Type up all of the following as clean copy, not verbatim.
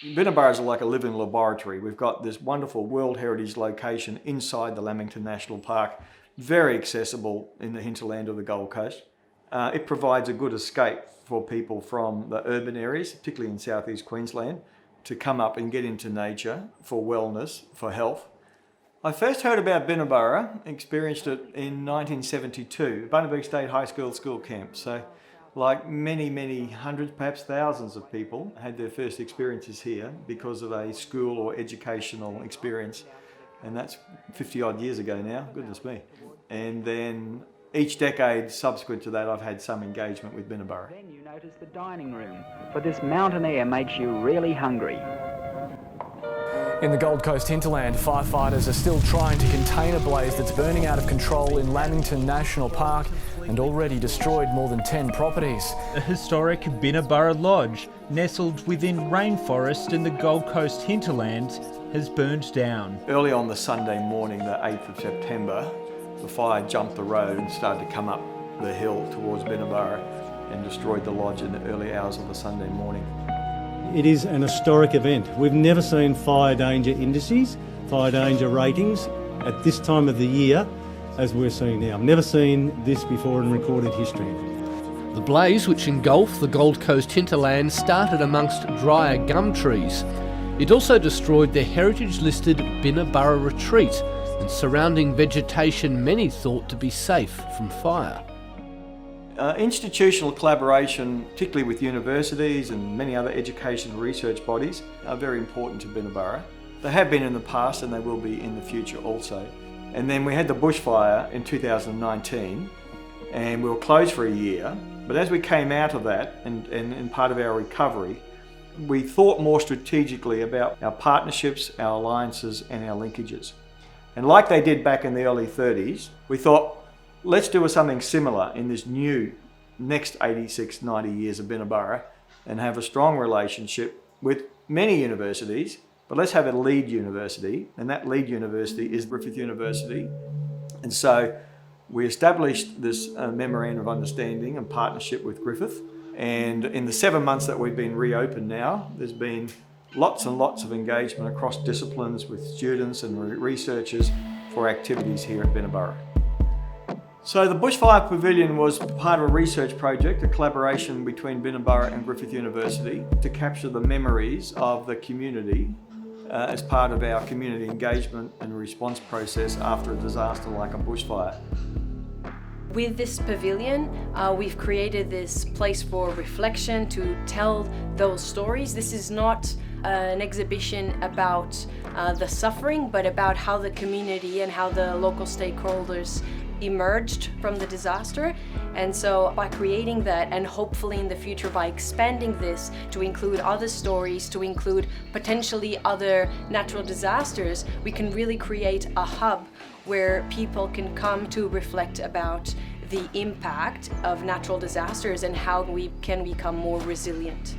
Binna Burra is like a living laboratory. We've got this wonderful World Heritage location inside the Lamington National Park, very accessible in the hinterland of the Gold Coast. It provides a good escape for people from the urban areas, particularly in southeast Queensland, to come up and get into nature for wellness, for health. I first heard about Binna Burra, experienced it in 1972, Bundaberg State High School school camp. So like many hundreds, perhaps thousands of people had their first experiences here because of a school or educational experience. And that's 50 odd years ago now, goodness me. And then each decade subsequent to that, I've had some engagement with Binna Burra. Then you notice the dining room, for this mountain air makes you really hungry. In the Gold Coast hinterland, firefighters are still trying to contain a blaze that's burning out of control in Lamington National Park and already destroyed more than 10 properties. The historic Binna Burra Lodge, nestled within rainforest in the Gold Coast hinterlands, has burned down. Early on the Sunday morning, the 8th of September, the fire jumped the road and started to come up the hill towards Binna Burra and destroyed the lodge in the early hours of the Sunday morning. It is an historic event. We've never seen fire danger indices, fire danger ratings at this time of the year as we're seeing now. I've never seen this before in recorded history. The blaze, which engulfed the Gold Coast hinterland, started amongst drier gum trees. It also destroyed the heritage-listed Binna Burra retreat and surrounding vegetation many thought to be safe from fire. Institutional collaboration, particularly with universities and many other education and research bodies, are very important to Binna Burra. They have been in the past and they will be in the future also. And then we had the bushfire in 2019 and we were closed for a year. But as we came out of that and part of our recovery, we thought more strategically about our partnerships, our alliances and our linkages. And like they did back in the early 30s, we thought, let's do something similar in this new next 86, 90 years of Binna Burra and have a strong relationship with many universities, but let's have a lead university, and that lead university is Griffith University. And so we established this memorandum of understanding and partnership with Griffith. And in the 7 months that we've been reopened now, there's been lots and lots of engagement across disciplines with students and researchers for activities here at Binna Burra. So the Bushfire Pavilion was part of a research project, a collaboration between Binna Burra and Griffith University to capture the memories of the community as part of our community engagement and response process after a disaster like a bushfire. With this pavilion, we've created this place for reflection to tell those stories. This is not an exhibition about the suffering, but about how the community and how the local stakeholders emerged from the disaster. And so by creating that, and hopefully in the future by expanding this to include other stories, to include potentially other natural disasters, we can really create a hub where people can come to reflect about the impact of natural disasters and how we can become more resilient.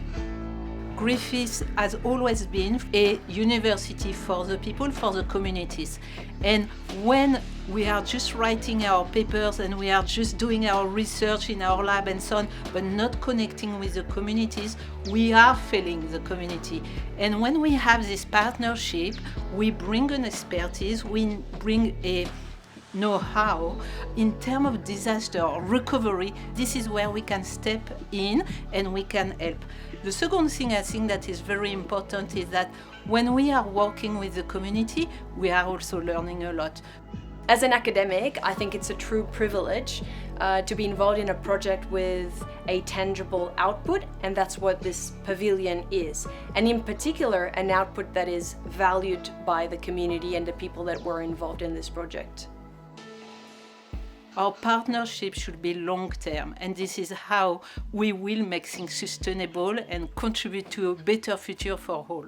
Griffith has always been a university for the people, for the communities. And when we are just writing our papers and we are just doing our research in our lab and so on, but not connecting with the communities, we are failing the community. And when we have this partnership, we bring an expertise, we bring a know-how in terms of disaster recovery. This is where we can step in and we can help. The second thing I think that is very important is that when we are working with the community, we are also learning a lot. As an academic, I think it's a true privilege to be involved in a project with a tangible output, and that's what this pavilion is. And in particular, an output that is valued by the community and the people that were involved in this project. Our partnership should be long-term, and this is how we will make things sustainable and contribute to a better future for all.